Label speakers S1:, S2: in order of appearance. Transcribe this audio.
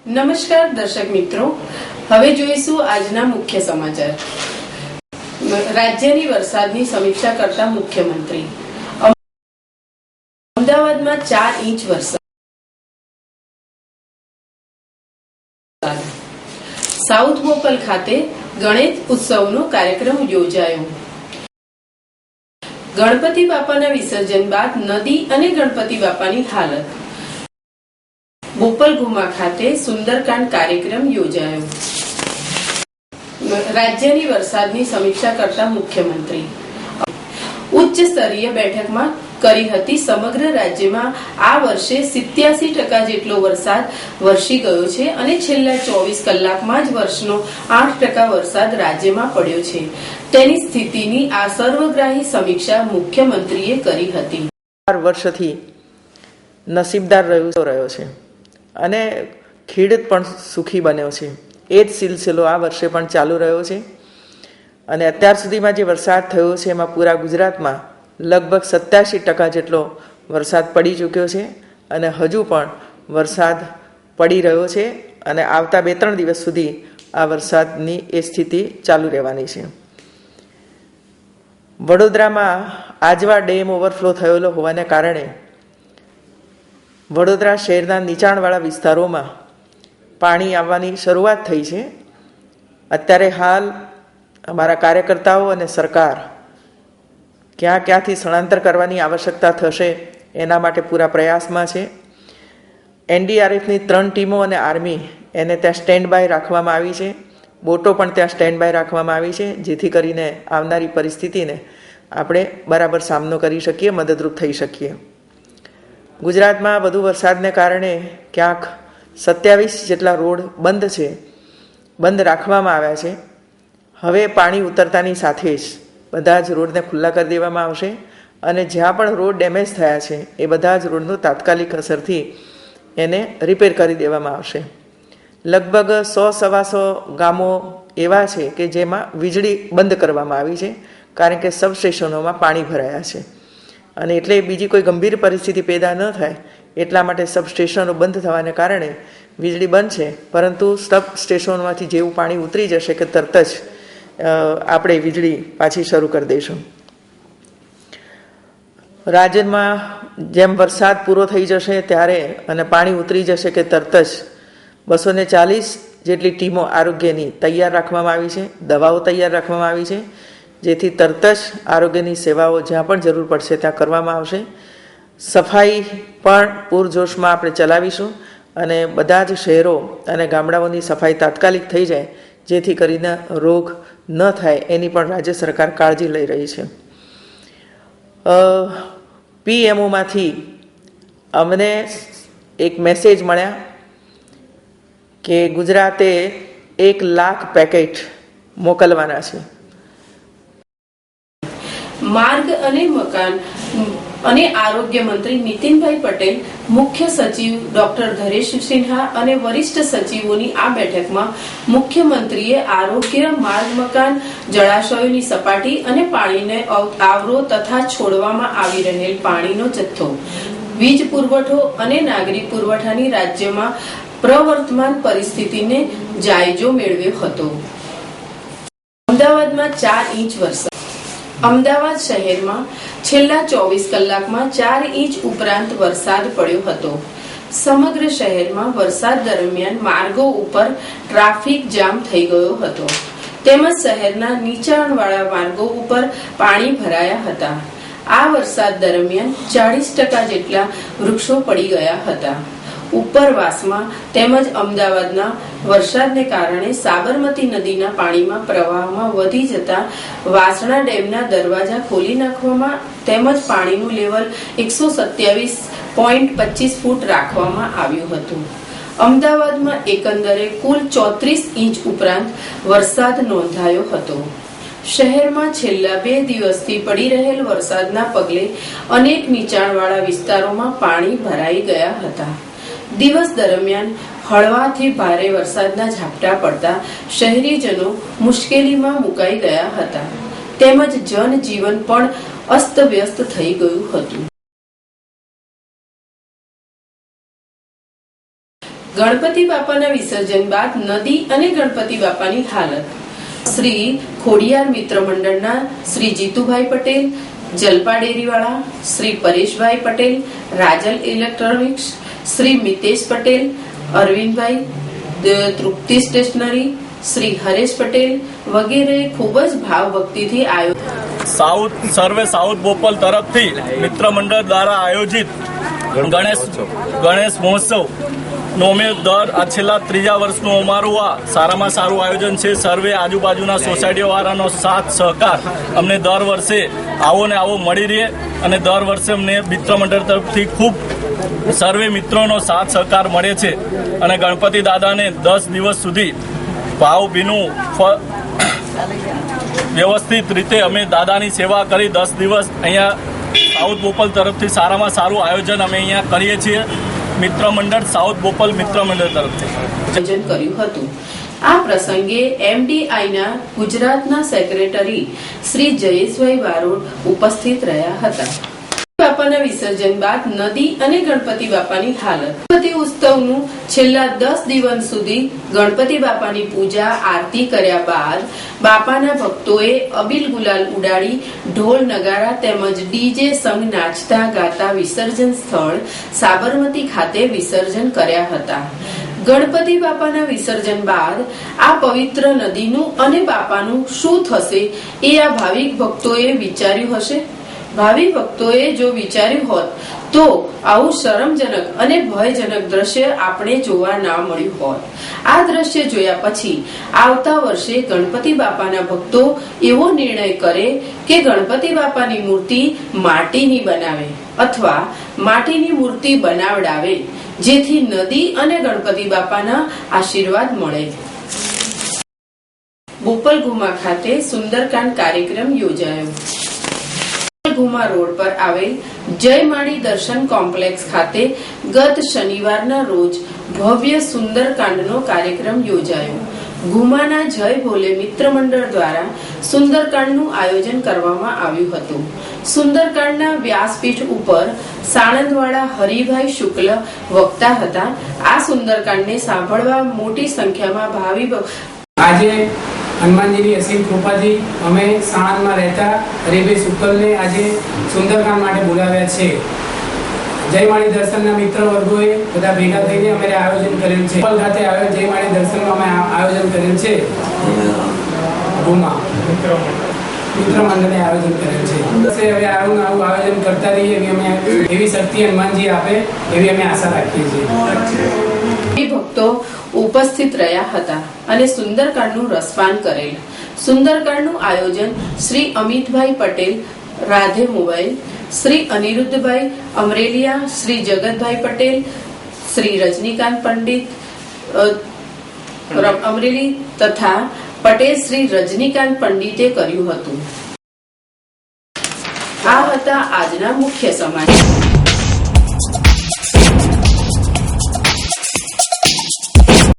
S1: નમસ્કાર દર્શક મિત્રો, હવે જોઈશું આજના મુખ્ય સમાચાર. રાજ્યની વરસાદની સમીક્ષા કરતા મુખ્યમંત્રી. અમદાવાદમાં 4 ઇંચ વરસાદ. સાઉથ બોપલ ખાતે ગણેશ ઉત્સવનો કાર્યક્રમ યોજાયો. ગણપતિ બાપાના વિસર્જન બાદ નદી અને ગણપતિ બાપાની હાલત. બોપલ ગુમા ખાતે સુંદરકાંડ કાર્યક્રમ યોજાયો. રાજ્યની વરસાદની સમીક્ષા કરતા મુખ્યમંત્રી. ઉચ્ચ સ્તરીય બેઠકમાં કરી હતી. સમગ્ર રાજ્યમાં આ વર્ષે 87% જેટલો વરસાદ વરસી ગયો છે અને છેલ્લા 24 કલાકમાં જ વર્ષનો 8% વરસાદ રાજ્યમાં પડ્યો છે. તેની સ્થિતિની આ સર્વગ્રાહી સમીક્ષા મુખ્યમંત્રીએ કરી હતી.
S2: વર્ષથી નસીબદાર રહ્યો છે અને ખેડૂત પણ સુખી બન્યો છે. એ જ સિલસિલો આ વર્ષે પણ ચાલુ રહ્યો છે અને અત્યાર સુધીમાં જે વરસાદ થયો છે એમાં પૂરા ગુજરાતમાં લગભગ 87% જેટલો વરસાદ પડી ચૂક્યો છે અને હજુ પણ વરસાદ પડી રહ્યો છે અને આવતા 2-3 દિવસ સુધી આ વરસાદની એ સ્થિતિ ચાલુ રહેવાની છે. વડોદરામાં આજવા ડેમ ઓવરફ્લો થયેલો હોવાને કારણે વડોદરા શહેરના નીચાણવાળા વિસ્તારોમાં પાણી આવવાની શરૂઆત થઈ છે. અત્યારે હાલ અમારા કાર્યકર્તાઓ અને સરકાર ક્યાંથી સ્થળાંતર કરવાની આવશ્યકતા થશે એના માટે પૂરા પ્રયાસમાં છે. NDRFની 3 ટીમો અને આર્મી એને ત્યાં સ્ટેન્ડ બાય રાખવામાં આવી છે. બોટો પણ ત્યાં સ્ટેન્ડ બાય રાખવામાં આવી છે, જેથી કરીને આવનારી પરિસ્થિતિને આપણે બરાબર સામનો કરી શકીએ, મદદરૂપ થઈ શકીએ. ગુજરાતમાં વધુ વરસાદને કારણે ક્યાંક 27 જેટલા રોડ બંધ રાખવામાં આવ્યા છે. હવે પાણી ઉતરતાની સાથે જ બધા જ રોડને ખુલ્લા કરી દેવામાં આવશે અને જ્યાં પણ રોડ ડેમેજ થયા છે એ બધા જ રોડનું તાત્કાલિક અસરથી એને રિપેર કરી દેવામાં આવશે. લગભગ 100-125 ગામો એવા છે કે જેમાં વીજળી બંધ કરવામાં આવી છે, કારણ કે સબસ્ટેશનોમાં પાણી ભરાયા છે અને એટલે બીજી કોઈ ગંભીર પરિસ્થિતિ પેદા ન થાય એટલા માટે સબસ્ટેશનો બંધ થવાને કારણે વીજળી બંધ છે. પરંતુ સબસ્ટેશનોમાંથી જેવું પાણી ઉતરી જશે કે તરત જ આપણે વીજળી પાછી શરૂ કરી દઈશું. રાજ્યમાં જેમ વરસાદ પૂરો થઈ જશે ત્યારે અને પાણી ઉતરી જશે કે તરત જ 240 જેટલી ટીમો આરોગ્યની તૈયાર રાખવામાં આવી છે, દવાઓ તૈયાર રાખવામાં આવી છે, જેથી તરત જ આરોગ્યની સેવાઓ જ્યાં પણ જરૂર પડશે ત્યાં કરવામાં આવશે. સફાઈ પણ પૂરજોશમાં આપણે ચલાવીશું અને બધા જ શહેરો અને ગામડાઓની સફાઈ તાત્કાલિક થઈ જાય, જેથી કરીને રોગ ન થાય એની પણ રાજ્ય સરકાર કાળજી લઈ રહી છે. PMOમાંથી અમને એક મેસેજ મળ્યા કે ગુજરાતે 1 લાખ પેકેટ મોકલવાના છે.
S1: માર્ગ અને મકાન અને આરોગ્ય મંત્રી નીતિનભાઈ પટેલ, મુખ્ય સચિવ ડોક્ટર ધરેશ સિન્હા અને વરિષ્ઠ સચિવોની આ બેઠકમાં મુખ્યમંત્રીએ આરોગ્ય, માર્ગ, મકાન, જળાશયોની સપાટી અને પાણીને આવરો તથા છોડવામાં આવી રહેલ પાણીનો જથ્થો, વીજ પુરવઠો અને નાગરિક પુરવઠાની રાજ્યમાં પ્રવર્તમાન પરિસ્થિતિને જાયજો મેળવ્યો હતો. અમદાવાદમાં 4 ઇંચ વરસાદ. અમદાવાદ શહેરમાં છેલ્લા 24 કલાકમાં 4 ઇંચ ઉપરાંત વરસાદ પડ્યો હતો. સમગ્ર શહેરમાં વરસાદ દરમિયાન માર્ગો ઉપર ટ્રાફિક જામ થઈ ગયો હતો, તેમજ શહેરના નીચાણવાળા માર્ગો ઉપર પાણી ભરાયા હતા. આ વરસાદ દરમિયાન 40% જેટલા વૃક્ષો પડી ગયા હતા. ઉપરવાસમાં તેમજ અમદાવાદના વરસાદને કારણે સાબરમતી નદીના પાણીમાં પ્રવાહમાં વધી જતા વાસણા ડેમના દરવાજા ખોલી નાખવામાં તેમજ પાણીનું લેવલ 127.25 ફૂટ રાખવામાં આવ્યું હતું. અમદાવાદમાં એકંદરે કુલ 34 ઇંચ ઉપરાંત વરસાદ નોંધાયો હતો. શહેરમાં છેલ્લા 2 દિવસથી પડી રહેલ વરસાદના પગલે અનેક નીચાણવાળા વિસ્તારોમાં પાણી ભરાઈ ગયા હતા. દિવસ દરમિયાન હળવાથી ભારે વરસાદના ઝાપટા પડતા શહેરીજનો મુશ્કેલીમાં મુકાઈ ગયા હતા, તેમજ જનજીવન પણ અસ્તવ્યસ્ત થઈ ગયું હતું. ગણપતિ બાપાના વિસર્જન બાદ નદી અને ગણપતિ બાપાની હાલત. શ્રી ખોડિયાર મિત્ર મંડળના શ્રી જીતુભાઈ પટેલ, જલપા ડેરીવાળા, શ્રી પરેશભાઈ પટેલ, રાજલ ઇલેક્ટ્રોનિક્સ, શ્રી મિતેશ પટેલ, અરવિંદભાઈ, તૃપ્તિ સ્ટેશનરી, શ્રી હરેશ પટેલ વગેરે ખૂબ જ ભાવ ભક્તિથી
S3: સર્વે સાઉથ બોપલ તરફથી મિત્ર મંડળ દ્વારા આયોજિત ગણેશ મહોત્સવ નો અમે આ છેલ્લા ત્રીજા વર્ષનું અમારું આ સારામાં સારું આયોજન છે. સર્વે આજુબાજુના સોસાયટીઓ વાળાનો સાથ સહકાર અમને દર વર્ષે આવો ને આવો મળી રહે અને દર વર્ષે અમને મિત્ર મંડળ તરફથી ખૂબ સર્વે મિત્રોનો સાથ સહકાર મળે છે અને ગણપતિ દાદાને 10 દિવસ સુધી ભાવભીનું વ્યવસ્થિત રીતે અમે દાદાની સેવા કરી 10 દિવસ અહીંયા સાઉથ બોપલ તરફથી સારામાં સારું આયોજન અમે અહીંયા કરીએ છીએ. મિત્ર મંડળ સાઉથ બોપલ મિત્ર મંડળ તરફથી
S1: આયોજન કર્યું હતું. આ પ્રસંગે MDIના ગુજરાતના સેક્રેટરી શ્રી જયેશભાઈ બારોટ ઉપસ્થિત રહ્યા હતા. બાપાના વિસર્જન બાદ નદી અને ગણપતિ બાપાની હાલત. ગણપતિ ઉત્સવનું છેલ્લા 10 દિવસ સુધી ગણપતિ બાપાની પૂજા આરતી કર્યા બાદ બાપાના ભક્તોએ અબીલ ગુલાલ ઉડાડી ઢોલ નગારા તેમજ ડીજે સંગ નાચતા ગાતા વિસર્જન સ્થળ સાબરમતી ખાતે વિસર્જન કર્યા હતા. ગણપતિ બાપાના વિસર્જન બાદ આ પવિત્ર નદીનું અને બાપાનું શું થશે એ આ ભાવિક ભક્તોએ વિચાર્યું હશે. ભાવિ ભક્તોએ જો વિચાર્યું હોત તો આવું શરમજનક અને ભયજનક દ્રશ્ય આપણે જોવા ના મળ્યું હોત. આ દ્રશ્ય જોયા પછી આવતા વર્ષે ગણપતિ બાપાના ભક્તો એવો નિર્ણય કરે કે ગણપતિ બાપાની મૂર્તિ માટીની બનાવે અથવા માટીની મૂર્તિ બનાવડાવે, જેથી નદી અને ગણપતિ બાપાના આશીર્વાદ મળે. બોપલ ગુમા ખાતે સુંદરકાંડ કાર્યક્રમ યોજાયો. ગુમા રોડ પર આવેલ જય માળી દર્શન કોમ્પ્લેક્સ ખાતે ગત શનિવારના રોજ ભવ્ય સુંદરકાંડનો કાર્યક્રમ યોજાયો. ગુમાના જય ભોલે મિત્ર મંડળ દ્વારા સુંદરકાંડનું આયોજન કરવામાં આવ્યું હતું. સુંદરકાંડના વ્યાસપીઠ ઉપર સાણંદવાળા હરિભાઈ શુક્લ વક્તા હતા. આ સુંદરકાંડને સાંભળવા મોટી સંખ્યામાં ભાવિ
S4: આજે હનુમાનજીની અસીમ કૃપાથી અમે સાણંદમાં રહેતા હરિભાઈ શુક્લને આજે સુંદરકાંડ માટે બોલાવ્યા છે. જય માળી દર્શનના મિત્ર વર્ગોએ બધા ભેગા થઈને અમે આયોજન કરેલ છે. ખાતે જય માળી દર્શનનું અમે આયોજન કરેલ છે. ગુમા મિત્ર મંડળે આયોજન કરેલ છે. હવે આવું આયોજન કરતા રહીએ એવી શક્તિ હનુમાનજી આપે એવી અમે આશા રાખીએ છીએ.
S1: ભક્તો ઉપસ્થિત રહ્યા હતા અને સુંદરકાંડનું રસપાન કરેલ. સુંદરકાંડનું આયોજન શ્રી અમિતભાઈ પટેલ રાધે મોબાઈલ, શ્રી અનિરુદ્ધભાઈ અમરેલિયા, શ્રી જગતભાઈ પટેલ, શ્રી રજનીકાંત પંડિત અમરેલી તથા પટેલ શ્રી રજનીકાંત પંડિતે કર્યું હતું. આ હતા આજના મુખ્ય સમાચાર.